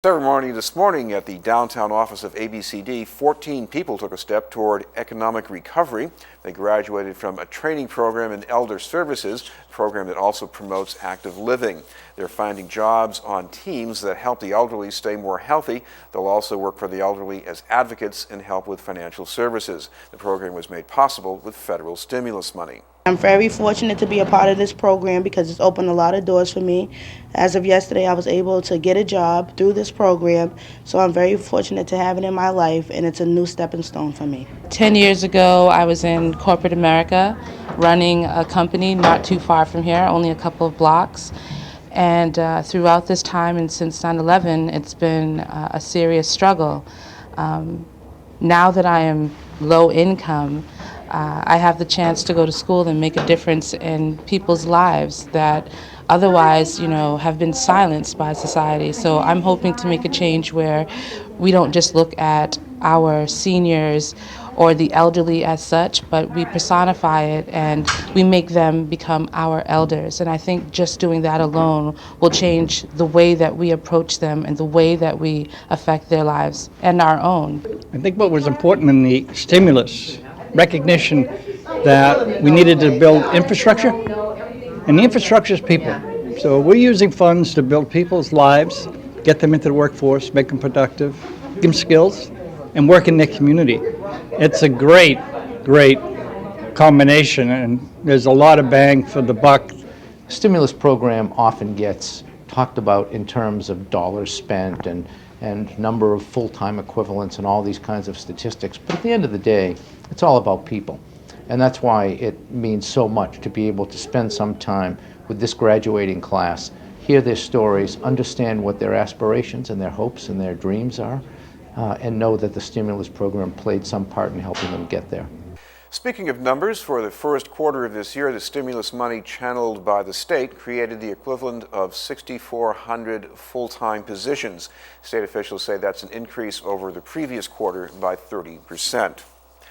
Ceremony this morning at the downtown office of ABCD, 14 people took a step toward economic recovery. They graduated from a training program in elder services, a program that also promotes active living. They're finding jobs on teams that help the elderly stay more healthy. They'll also work for the elderly as advocates and help with financial services. The program was made possible with federal stimulus money. I'm very fortunate to be a part of this program because it's opened a lot of doors for me. As of yesterday, I was able to get a job through this program, so I'm very fortunate to have it in my life, and it's a new stepping stone for me. 10 years ago, I was in corporate America running a company not too far from here, only a couple of blocks. And throughout this time and since 9/11, it's been a serious struggle. Now that I am low income, I have the chance to go to school and make a difference in people's lives that otherwise, have been silenced by society. So I'm hoping to make a change where we don't just look at our seniors or the elderly as such, but we personify it and we make them become our elders. And I think just doing that alone will change the way that we approach them and the way that we affect their lives and our own. I think what was important in the stimulus, recognition that we needed to build infrastructure, and the infrastructure is people. So we're using funds to build people's lives, get them into the workforce, make them productive, give them skills, and work in their community. It's a great combination, and there's a lot of bang for the buck. Stimulus program often gets talked about in terms of dollars spent and number of full-time equivalents and all these kinds of statistics. But at the end of the day, it's all about people. And that's why it means so much to be able to spend some time with this graduating class, hear their stories, understand what their aspirations and their hopes and their dreams are, and know that the stimulus program played some part in helping them get there. Speaking of numbers, for the first quarter of this year, the stimulus money channeled by the state created the equivalent of 6,400 full-time positions. State officials say that's an increase over the previous quarter by 30%.